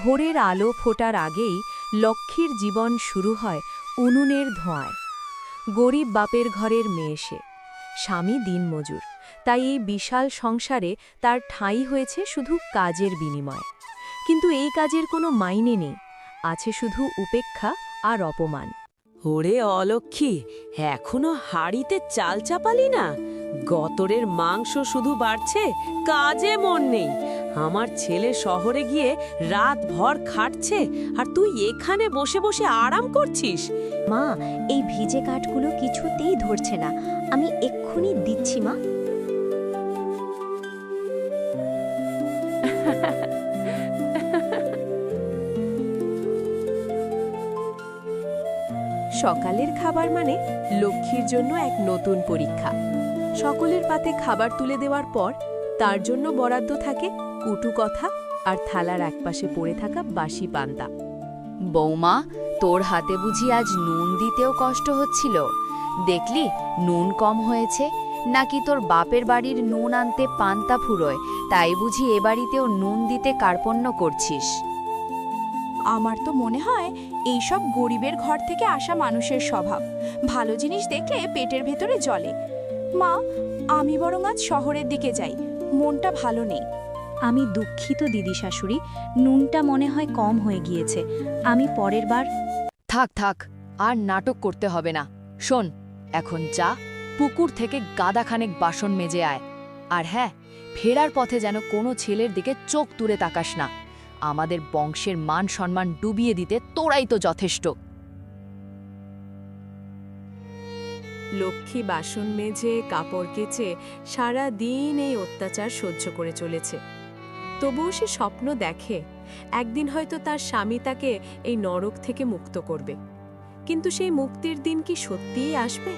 ভোরের আলো ফোটার আগেই লক্ষ্মীর জীবন শুরু হয় উনুনের ধোঁয়ায়। গরিব বাপের ঘরের মেয়ে সে, স্বামী দিনমজুর, তাই এই বিশাল সংসারে তার ঠাঁই হয়েছে শুধু কাজের বিনিময়। কিন্তু এই কাজের কোনো মাইনে নেই, আছে শুধু উপেক্ষা আর অপমান। ওরে অলক্ষী, এখনো হাড়িতে চাল চাপালি না? গতরের মাংস শুধু বাড়ছে, কাজে মন নেই। আমার ছেলে শহরে গিয়ে রাতভর খাটছে, আর তুই এখানে বসে বসে আরাম করছিস। মা, এই ভিজে কাঠগুলো কিছুতেই ধরছে না। আমি এক্ষুনি দিচ্ছি মা। সকালের খাবার মানে লক্ষ্মীর জন্য এক নতুন পরীক্ষা। সকলের পাতে খাবার তুলে দেওয়ার পর তার জন্য বরাদ্দ থাকে কুটু কথা আর থালার একপাশে পড়ে থাকা বাসি পান্তা। বৌমা, তোর হাতে বুঝি আজ নুন দিতেও কষ্ট হচ্ছিল? দেখলি নুন কম হয়েছে? নাকি তোর বাপের বাড়ির নুন আনতে পান্তা ফুরোয়, তাই বুঝি এ বাড়িতেও নুন দিতে কার্পণ্য করছিস? আমার তো মনে হয় এইসব গরিবের ঘর থেকে আসা মানুষের স্বভাব। ভালো জিনিস দেখলে পেটের ভেতরে জ্বলে। মা, আমি বরং আজ শহরের দিকে যাই, মনটা ভালো নেই। আমি দুঃখিত দিদি শাশুড়ি, নুনটা মনে হয় কম হয়ে গিয়েছে। আমি পরের বার। থাক থাক, আর নাটক করতে হবে না। শোন, এখন যা, পুকুর থেকে গাদাখানেক বাসন মেজে আয়। আর হ্যাঁ, ফেরার পথে যেন কোনো ছেলের দিকে চোখ তুলে তাকাস না। আমাদের বংশের মান সম্মান ডুবিয়ে দিতে তোরাই তো যথেষ্ট। লক্ষ্মী বাসন মেজে কাপড় কেচে সারা দিন এই অত্যাচার সহ্য করে চলেছে। তবুও সে স্বপ্ন দেখে একদিন হয়তো তার স্বামী তাকে এই নরক থেকে মুক্ত করবে। কিন্তু সেই মুক্তির দিন কি সত্যিই আসবে?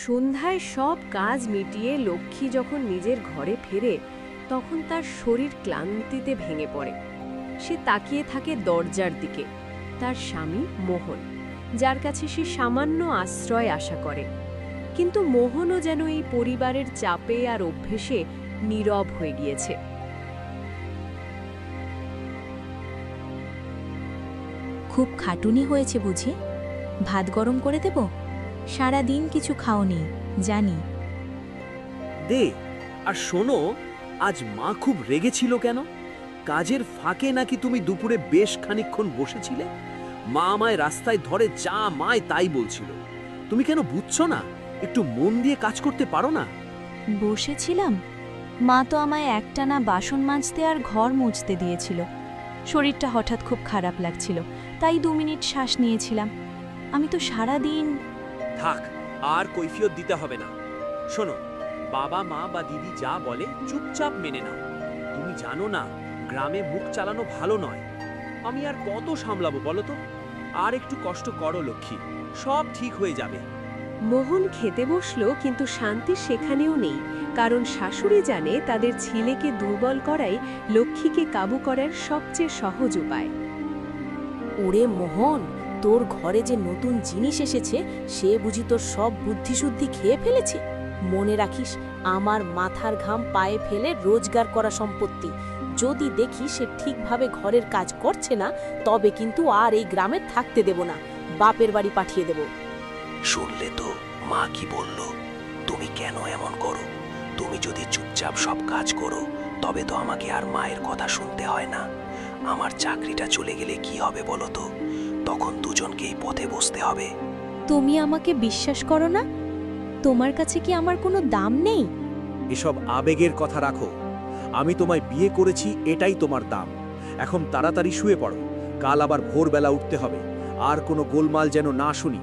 সন্ধ্যায় সব কাজ মিটিয়ে লক্ষ্মী যখন নিজের ঘরে ফেরে, তখন তার শরীর ক্লান্তিতে ভেঙে পড়ে। সে তাকিয়ে থাকে দরজার দিকে, তার স্বামী মোহন, যার কাছে সে সামান্য আশ্রয় আশা করে। কিন্তু মোহনও যেন এই পরিবারের চাপে আর অভ্যেসে নীরব হয়ে গিয়েছে। খুব খাটুনি হয়েছে বুঝি? ভাত গরম করে দেব? সারা দিন কিছু খাওনি, জানি। দে। আর শোনো, আজ মা খুব রেগেছিল কেন? কাজের ফাঁকে নাকি তুমি দুপুরে বেশ খানিকক্ষণ বসেছিলে? মা আমায় রাস্তায় ধরে যা মায় তাই বলছিল। তুমি কেন বুঝছো না? একটু মন দিয়ে কাজ করতে পারো না? বসেছিলাম? মা তো আমায় একটানা বাসন মাজতে আর ঘর মুছতে দিয়েছিল। শরীরটা হঠাৎ খুব খারাপ লাগছিল, তাই 2 মিনিট শ্বাস নিয়েছিলাম। আমি তো সারা দিন। থাক, আর কৈফিয়ত দিতে হবে না। শোনো, বাবা মা বা দিদি যা বলে চুপচাপ মেনে নাও। তুমি জানো না, গ্রামে মুখ চালানো ভালো নয়। আমি আর কত সামলাবো বলো তো? আর একটু কষ্ট করো লক্ষ্মী, সব ঠিক হয়ে যাবে। মোহন খেতে বসলো, কিন্তু শান্তি সেখানেও নেই। কারণ শাশুড়ি জানে তাদের ছেলেকে দুর্বল করাই লক্ষ্মীকে কাবু করার সবচেয়ে সহজ উপায়। ওরে মোহন, তোর ঘরে যে নতুন জিনিস এসেছে, সে বুঝি তোর সব বুদ্ধিশুদ্ধি খেয়ে ফেলেছে? মনে রাখিস, আমার মাথার ঘাম পায়ে ফেলে রোজগার করা সম্পত্তি। যদি দেখি সে ঠিকভাবে ঘরের কাজ করছে না, তবে কিন্তু আর এই গ্রামে থাকতে দেব না, বাপের বাড়ি পাঠিয়ে দেব। শুনলে তো মা কি বলল? তুমি কেন এমন করো? তুমি যদি চুপচাপ সব কাজ করো, তবে তো আমাকে আর মায়ের কথা শুনতে হয় না। আমার চাকরিটা চলে গেলে কি হবে বলো তো? তখন দুজনকেই পথে বসতে হবে। তুমি আমাকে বিশ্বাস করো না? তোমার কাছে কি আমার কোনো দাম নেই? এসব আবেগের কথা রাখো। আমি তোমায় বিয়ে করেছি, এটাই তোমার দাম। এখন তাড়াতাড়ি শুয়ে পড়ো, কাল আবার ভোরবেলা উঠতে হবে। আর কোনো গোলমাল যেন না শুনি।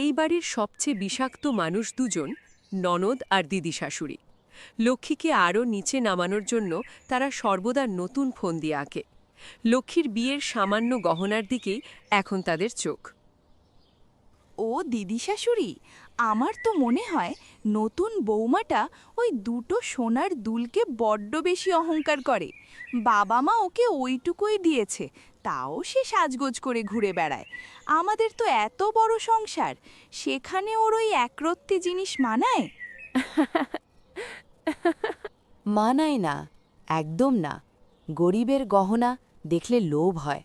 এই বাড়ির সবচেয়ে বিষাক্ত মানুষ দুজন, ননদ আর দিদি শাশুড়ি। লক্ষ্মীকে আরও নিচে নামানোর জন্য তারা সর্বদা নতুন ফোন দিয়ে আঁকে। লক্ষ্মীর বিয়ের সামান্য গহনার দিকেই এখন তাদের চোখ। ও দিদি শাশুড়ি, আমার তো মনে হয় নতুন বৌমাটা ওই দুটো সোনার দুলকে বড্ড বেশি অহংকার করে। বাবা মা ওকে ওইটুকুই দিয়েছে, তাও সে সাজগোজ করে ঘুরে বেড়ায়। আমাদের তো এত বড় সংসার, সেখানে ওর ওই একরত্তি জিনিস মানায়? মানায় না, একদম না। গরিবের গহনা দেখলে লোভ হয়।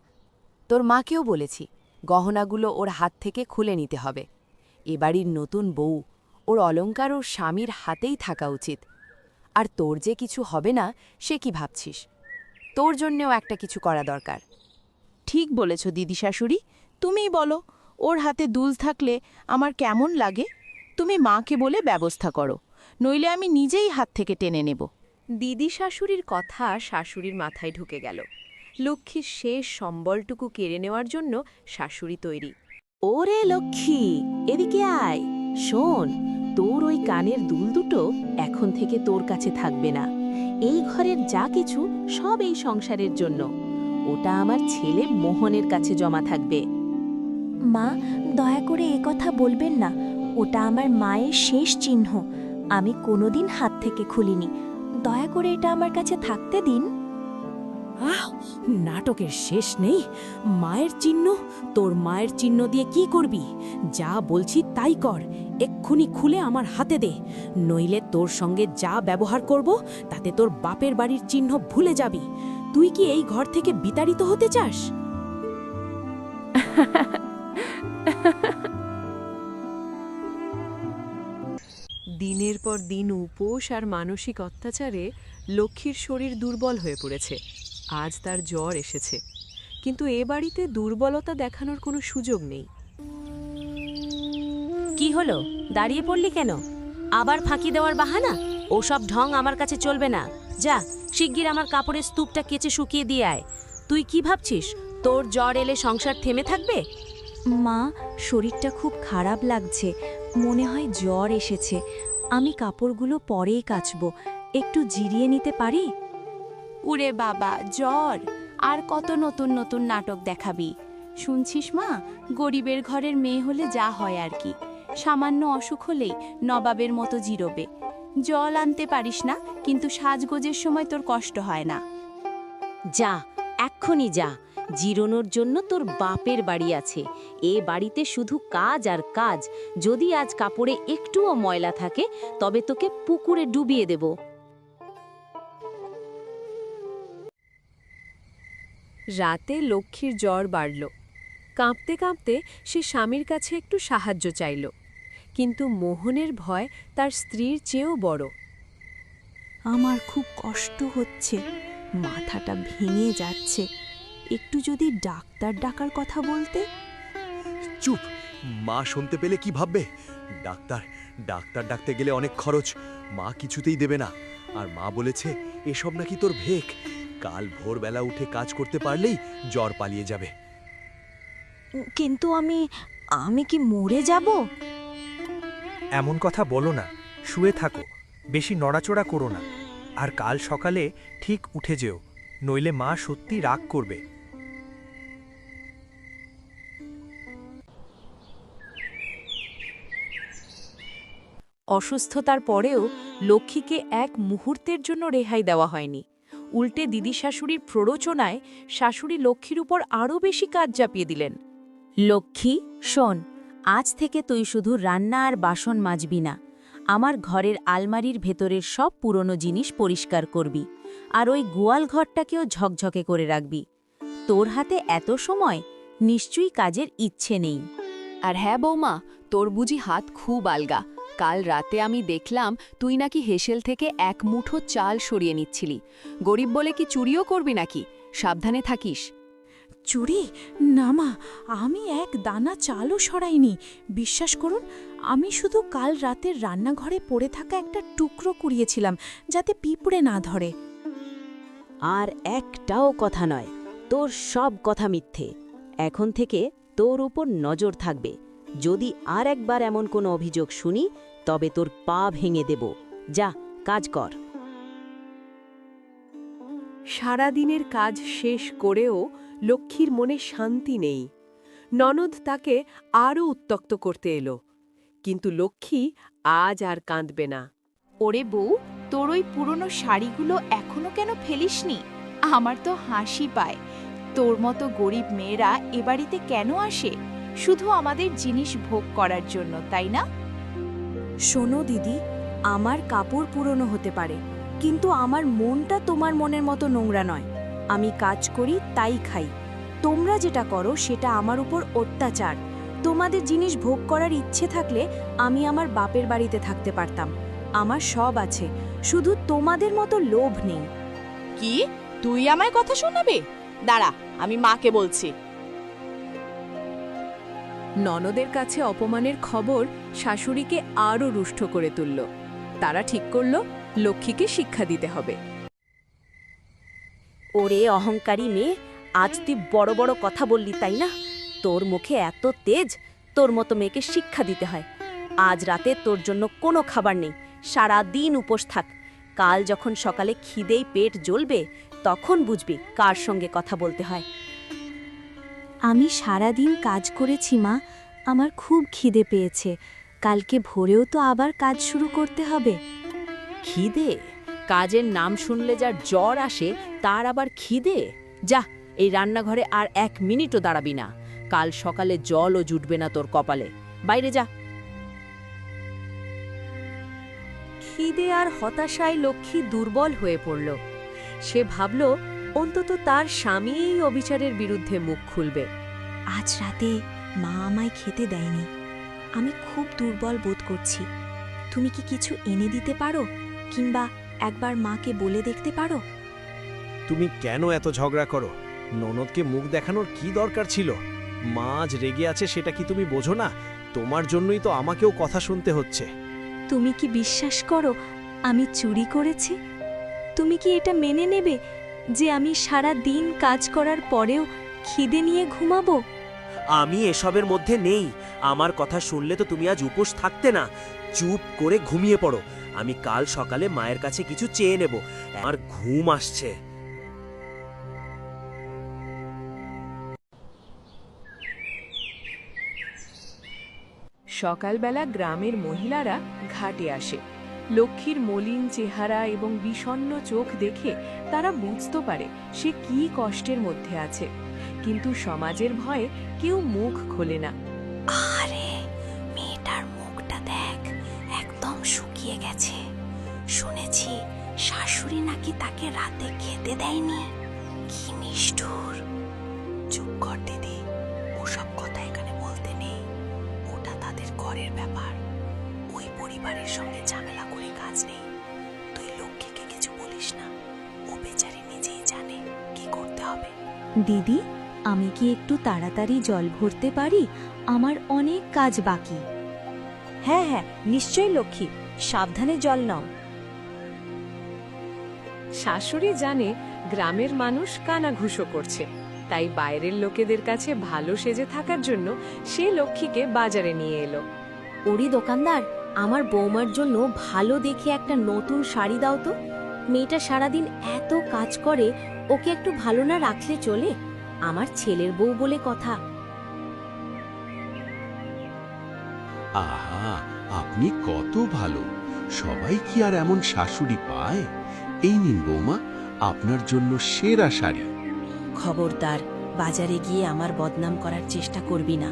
তোর মাকেও বলেছি গহনাগুলো ওর হাত থেকে খুলে নিতে হবে। এ বাড়ির নতুন বউ, ওর অলংকার ওর স্বামীর হাতেই থাকা উচিত। আর তোর যে কিছু হবে না সে কি ভাবছিস? তোর জন্যেও একটা কিছু করা দরকার। ঠিক বলেছ দিদি শাশুড়ি, তুমিই বলো ওর হাতে দুল থাকলে আমার কেমন লাগে। তুমি মাকে বলে ব্যবস্থা করো, নইলে আমি নিজেই হাত থেকে টেনে নেব। দিদি শাশুড়ির কথা শাশুড়ির মাথায় ঢুকে গেল। লক্ষ্মীর শেষ সম্বলটুকু কেড়ে নেওয়ার জন্য শাশুড়ি তৈরি। ওরে লক্ষ্মী, এদিকে আয়। শোন, তোর ওই কানের দুল দুটো এখন থেকে তোর কাছে থাকবে না। এই ঘরের যা কিছু সব এই সংসারের জন্য। ওটা আমার ছেলে মোহনের কাছে জমা থাকবে। মা, দয়া করে কথা বলবেন না। ওটা আমার মায়ের শেষ চিহ্ন। আমি কোনোদিন হাত থেকে খুলিনি। দয়া করে এটা আমার কাছে থাকতে দিন। নাটকের শেষ নেই। মায়ের চিহ্ন? তোর মায়ের চিহ্ন দিয়ে কি করবি? যা বলছি তাই কর, এক্ষুনি খুলে আমার হাতে দে, নইলে তোর সঙ্গে যা ব্যবহার করব তাতে তোর বাপের বাড়ির চিহ্ন ভুলে যাবি। তুই কি এই ঘর থেকে বিতাড়িত হতে চাস? দিনের পর দিন উপোস আর মানসিক অত্যাচারে লক্ষ্মীর শরীর দুর্বল হয়ে পড়েছে। আজ তার জ্বর এসেছে, কিন্তু এ বাড়িতে দুর্বলতা দেখানোর কোনো সুযোগ নেই। কি হলো, দাঁড়িয়ে পড়লি কেন? আবার ফাঁকি দেওয়ার বাহানা? ওসব ঢং আমার কাছে চলবে না। যা, শিগগির আমার কাপড়ের স্তূপটা কেচে শুকিয়ে দিয়ে আয়। তুই কি ভাবছিস তোর জ্বর এলে সংসার থেমে থাকবে? মা, শরীরটা খুব খারাপ লাগছে, মনে হয় জ্বর এসেছে। আমি কাপড়গুলো পরেই কাচবো, একটু জিরিয়ে নিতে পারি? উরে বাবা, জ্বর! আর কত নতুন নতুন নাটক দেখাবি? শুনছিস মা, গরিবের ঘরের মেয়ে হলে যা হয় আর কি, সামান্য অসুখ হলেই নবাবের মতো জিরোবে। জল আনতে পারিস না, কিন্তু সাজগোজের সময় তোর কষ্ট হয় না। যা, এক্ষুনি যা। জিরোনোর জন্য তোর বাপের বাড়ি আছে। এ বাড়িতে শুধু কাজ আর কাজ। যদি আজ কাপড়ে একটুও ময়লা থাকে তবে তোকে পুকুরে ডুবিয়ে দেব। রাতে লক্ষ্মীর জ্বর বাড়ল। কাঁপতে কাঁপতে সে স্বামীর কাছে একটু সাহায্য চাইল, কিন্তু মোহনের ভয় তার স্ত্রীর চেয়েও বড়। আমার খুব কষ্ট হচ্ছে, মাথাটা ভেঙে যাচ্ছে। একটু যদি ডাক্তার ডাকার কথা বলতে। চুপ, মা শুনতে পেলে কি ভাববে? ডাক্তার ডাক্তার ডাকতে গেলে অনেক খরচ, মা কিছুতেই দেবে না। আর মা বলেছে এসব নাকি তোর ভেক, কাল ভোরবেলা উঠে কাজ করতে পারলেই জ্বর পালিয়ে যাবে। কিন্তু আমি কি মরে যাব? এমন কথা বলো না, শুয়ে থাকো, বেশি নড়াচড়া করো না। আর কাল সকালে ঠিক উঠে যেও, নইলে মা সত্যি রাগ করবে। অসুস্থতার পরেও লক্ষ্মীকে এক মুহূর্তের জন্য রেহাই দেওয়া হয়নি। উল্টে দিদি শাশুড়ির প্ররোচনায় শাশুড়ি লক্ষ্মীর উপর আরও বেশি কাজ চাপিয়ে দিলেন। লক্ষ্মী, শোন, আজ থেকে তুই শুধু রান্না আর বাসন মাজবি না, আমার ঘরের আলমারির ভেতরের সব পুরনো জিনিস পরিষ্কার করবি, আর ওই গোয়াল ঘরটাকেও ঝকঝকে করে রাখবি। তোর হাতে এত সময়, নিশ্চয়ই কাজের ইচ্ছে নেই। আর হ্যাঁ বৌমা, তোর বুঝি হাত খুব আলগা। কাল রাতে আমি দেখলাম তুই নাকি হেসেল থেকে এক মুঠো চাল সরিয়ে নিচ্ছিলি। গরিব বলে কি চুরিও করবি নাকি? সাবধানে থাকিস। চুরি? না মা, আমি এক দানা চালও সরাইনি। বিশ্বাস করুন, আমি শুধু কাল রাতের রান্নাঘরে পড়ে থাকা একটা টুকরো কুড়িয়েছিলাম, যাতে পিঁপড়ে না ধরে। আর একটাও কথা নয়, তোর সব কথা মিথ্যে। এখন থেকে তোর উপর নজর থাকবে। যদি আর একবার এমন কোনো অভিযোগ শুনি তবে তোর পা ভেঙে দেব। যা, কাজ কর। সারাদিনের কাজ শেষ করেও লক্ষ্মীর মনে শান্তি নেই। ননদ তাকে আরও উত্ত্যক্ত করতে এলো। কিন্তু লক্ষ্মী আজ আর কাঁদবে না। ওরে বউ, তোর ওই পুরনো শাড়িগুলো এখনো কেন ফেলিসনি? আমার তো হাসি পায়। তোর মতো গরিব মেয়েরা এ বাড়িতে কেন আসে? শুধু আমাদের জিনিস ভোগ করার জন্য, তাই না? শোনো দিদি, আমার কাপড় পুরনো হতে পারে, কিন্তু আমার মনটা তোমার মনের মতো নোংরা নয়। আমি কাজ করি, তাই খাই। তোমরা যেটা করো সেটা আমার উপর অত্যাচার। তোমাদের জিনিস ভোগ করার ইচ্ছে থাকলে আমি আমার বাপের বাড়িতে থাকতে পারতাম। আমার সব আছে, শুধু তোমাদের মতো লোভ নেই। কি, তুই আমায় কথা শোনাবে? দাঁড়া, আমি মাকে বলছি। ননদের কাছে অপমানের খবর শাশুড়িকে আরও রুষ্ট করে তুলল। তারা ঠিক করল লক্ষ্মীকে শিক্ষা দিতে হবে। ওরে অহংকারী মেয়ে, আজ তুই বড় বড় কথা বললি, তাই না? তোর মুখে এত তেজ, তোর মতো মেয়েকে শিক্ষা দিতে হয়। আজ রাতে তোর জন্য কোনো খাবার নেই, সারা দিন উপোস থাক। কাল যখন সকালে খিদেই পেট জ্বলবে, তখন বুঝবি কার সঙ্গে কথা বলতে হয়। আমি সারাদিন কাজ করেছি মা, আমার খুব খিদে পেয়েছে। কালকে ভোরেও তো আবার কাজ শুরু করতে হবে। খিদে? কাজের নাম শুনলে যার জ্বর আসে তার আবার খিদে? যা, এই রান্নাঘরে আর 1 মিনিটও দাঁড়াবি না। কাল সকালে জলও জুটবে না তোর কপালে। বাইরে যা। খিদে আর হতাশায় লক্ষ্মী দুর্বল হয়ে পড়ল। সে ভাবল অন্তত তার স্বামী এই অবিচারের বিরুদ্ধে মুখ খুলবে। আজ রাতে মা আমায় খেতে দেয়নি, আমি খুব দুর্বল বোধ করছি। তুমি কি কিছু এনে দিতে পারো, কিংবা একবার মাকে বলে দেখতে পারো? তুমি কেন এত ঝগড়া করো? ননদকে মুখ দেখানোর কি দরকার ছিল? মা আজ রেগে আছে, সেটা কি তুমি বোঝো না? তোমার জন্যই তো আমাকেও কথা শুনতে হচ্ছে। তুমি কি বিশ্বাস করো আমি চুরি করেছি? তুমি কি এটা মেনে নেবে যে আমি সারা দিন কাজ করার পরেও খিদে নিয়ে ঘুমাবো? আমি এসবের মধ্যে নেই। আমার কথা শুনলে তো তুমি আজ উপোস থাকতে না। চুপ করে ঘুমিয়ে পড়ো। আমি কাল সকালে মায়ের কাছে কিছু চেয়ে নেব। আমার ঘুম আসছে। সকালবেলা গ্রামের মহিলারা ঘাটে আসে। লক্ষ্মীর মলিন চেহারা এবং বিষণ্ণ চোখ দেখে তারা বুঝতে পারে সে কি কষ্টের মধ্যে আছে, কিন্তু সমাজের ভয়ে কেউ মুখ খোলে না। আরে, মেয়েটার মুখটা দেখ, একদম শুকিয়ে গেছে। শুনেছি শাশুড়ি নাকি তাকে রাতে খেতে দেয়নি। কি নিষ্ঠুর! চুপ কর দিদি, ওসব কথা এখানে বলতে নেই। ওটা তাদের ঘরের ব্যাপার। ওই পরিবারের সঙ্গে ঝামেলা করে কাজ নেই। তুই লক্ষ্মীকে কিছু বলিস না, ও বেচারি নিজেই জানে কি করতে হবে। দিদি, আমি কি একটু তাড়াতাড়ি জল ভরতে পারি? আমার অনেক কাজ বাকি। হ্যাঁ হ্যাঁ, নিশ্চয়ই লক্ষ্মী, সাবধানে জল নাও। শাশুড়ি জানে গ্রামের মানুষ কানাঘুষো করছে, তাই বাইরের লোকেদের কাছে ভালো সেজে থাকার জন্য সে লক্ষ্মীকে বাজারে নিয়ে এলো। ওরে দোকানদার, আমার বৌমার জন্য ভালো দেখে একটা নতুন শাড়ি দাও তো। মেয়েটা সারাদিন এত কাজ করে, ওকে একটু ভালো না রাখলে চলে? আমার ছেলের বউ বলে কথা। আহা, আপনি কত ভালো! সবাই কি আর এমন শাশুড়ি পায়? এই নিন বৌমা, আপনার জন্য সেরা শাড়ি। খবরদার, বাজারে গিয়ে আমার বদনাম করার চেষ্টা করবি না।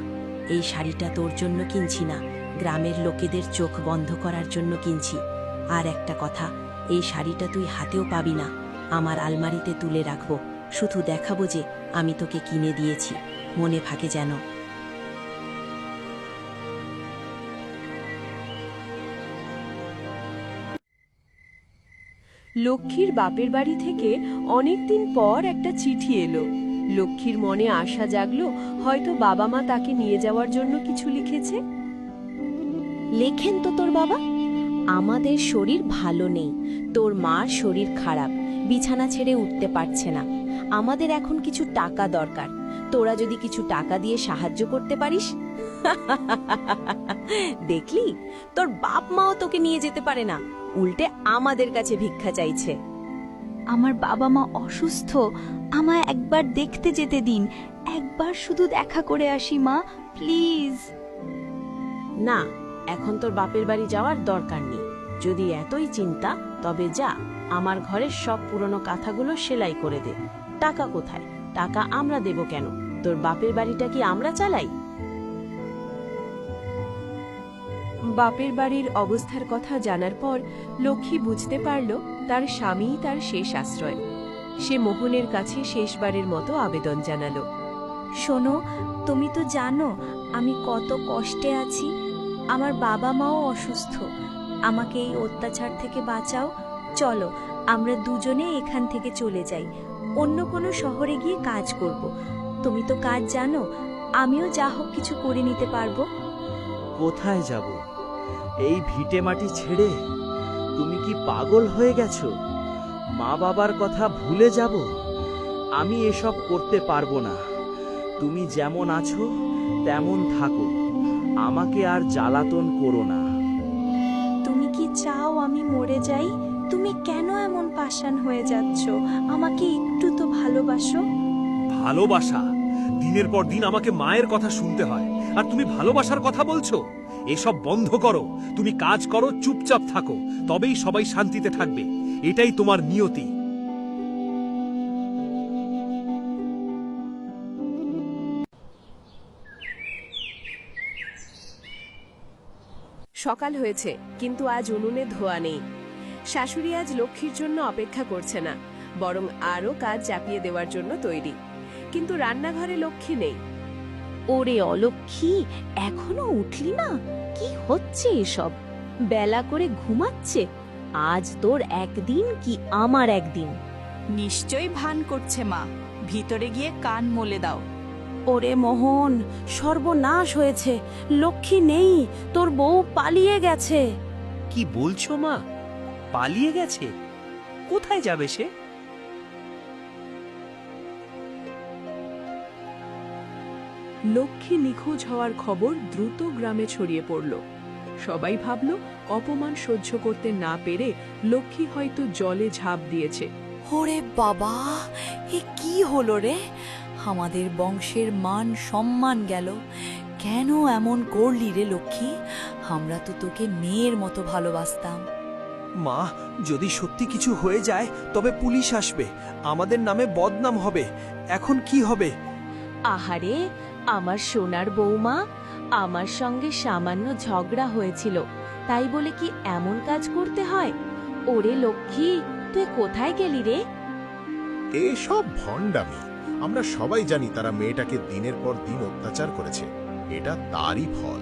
এই শাড়িটা তোর জন্য কিনছি না, গ্রামের লোকেদের চোখ বন্ধ করার জন্য কিনছি। আর একটা কথা, এই শাড়িটা তুই হাতেও পাবি না, আমার আলমারিতে তুলে রাখবো। শুধু দেখাবো যে আমি তোকে কিনে দিয়েছি, মনে থাকে যেন। লক্ষ্মীর বাপের বাড়ি থেকে অনেকদিন পর একটা চিঠি এলো। লক্ষ্মীর মনে আশা জাগলো, হয়তো বাবা মা তাকে নিয়ে যাওয়ার জন্য কিছু লিখেছে। লেখেন তো তোর বাবা, আমাদের শরীর ভালো নেই, তোর মার শরীর খারাপ, বিছানা ছেড়ে উঠতে পারছে না। আমাদের এখন কিছু টাকা দরকার, তোরা যদি কিছু টাকা দিয়ে সাহায্য করতে পারিস। দেখলি, তোর বাপ মাও তোকে নিয়ে যেতে পারে না, উল্টে আমাদের কাছে ভিক্ষা চাইছে। আমার বাবা মা অসুস্থ, আমায় একবার দেখতে যেতে দিন। একবার শুধু দেখা করে আসি মা, প্লিজ। না, এখন তোর বাপের বাড়ি যাওয়ার দরকার নেই। যদি এতই চিন্তা তবে যা, আমার ঘরের সব পুরনো কাঁথাগুলো সেলাই করে দে। টাকা কোথায়? টাকা আমরা দেব কেন? তোর বাপের বাড়িটা কি আমরা চালাই? বাপের বাড়ির অবস্থার কথা জানার পর লক্ষ্মী বুঝতে পারল তার স্বামীই তার শেষ আশ্রয়। সে মোহনের কাছে শেষবারের মতো আবেদন জানালো। শোনো, তুমি তো জানো আমি কত কষ্টে আছি। আমার বাবা মাও অসুস্থ। আমাকে এই অত্যাচার থেকে বাঁচাও। চলো আমরা দুজনে এখান থেকে চলে যাই, অন্য কোনো শহরে গিয়ে কাজ করব। তুমি তো কাজ জানো, আমিও যা হোক কিছু করে নিতে পারবো। কোথায় যাব? এই ভিটে মাটি ছেড়ে? তুমি কি পাগল হয়ে গেছো? মা বাবার কথা ভুলে যাব? আমি এসব করতে পারবো না। তুমি যেমন আছো তেমন থাকো, আমাকে আর জ্বালাতন করো না। তুমি কি চাও আমি মরে যাই? তুমি কেন এমন পাষাণ হয়ে যাচ্ছ? আমাকে একটু তো ভালোবাসো। ভালোবাসা? দিনের পর দিন আমাকে মায়ের কথা শুনতে হয়, আর তুমি ভালোবাসার কথা বলছো? এসব বন্ধ করো। তুমি কাজ করো, চুপচাপ থাকো, তবেই সবাই শান্তিতে থাকবে। এটাই তোমার নিয়তি। সকাল হয়েছে, কিন্তু আজ উনুনে ধোয়া নেই। শাশুড়ি আজ লক্ষ্মীর জন্য অপেক্ষা করছে না, বরং আরও কাজ চাপিয়ে দেওয়ার জন্য তৈরি। কিন্তু রান্নাঘরে লক্ষ্মী নেই। ওরে অলক্ষ্মী, এখনো উঠলি না? কি হচ্ছে এসব? বেলা করে ঘুমাচ্ছে। আজ তোর একদিন কি আমার একদিন? নিশ্চয়ই ভান করছে মা, ভিতরে গিয়ে কান মলে দাও। ওরে মোহন, সর্বনাশ হয়েছে। লক্ষ্মী নেই, তোর বউ পালিয়ে গেছে। কি বলছো মা? পালিয়ে গেছে? কোথায় যাবে সে? লক্ষ্মী নিখোঁজ হওয়ার খবর দ্রুত গ্রামে ছড়িয়ে পড়ল। সবাই ভাবল অপমান সহ্য করতে না পেরে লক্ষ্মী হয়তো জলে ঝাঁপ দিয়েছে। ওরে বাবা, এ কি হলো রে? আমাদের বংশের মান সম্মান গেল। কেন এমন করলি রে লক্ষ্মী? আমরা তো তোকে মেয়ের মতো ভালোবাসতাম। মা, যদি সত্যি কিছু হয়ে যায় তবে পুলিশ আসবে, আমাদের নামে বদনাম হবে। এখন কি হবে? আহারে, আমার সোনার বৌমা, আমার সঙ্গে সামান্য ঝগড়া হয়েছিল, তাই বলে কি এমন কাজ করতে হয়? ওরে লক্ষ্মী, তুই কোথায় গেলি রে? এসব ভণ্ডামি। আমরা সবাই জানি তারা মেয়েটাকে দিনের পর দিন অত্যাচার করেছে। এটা তারই ফল।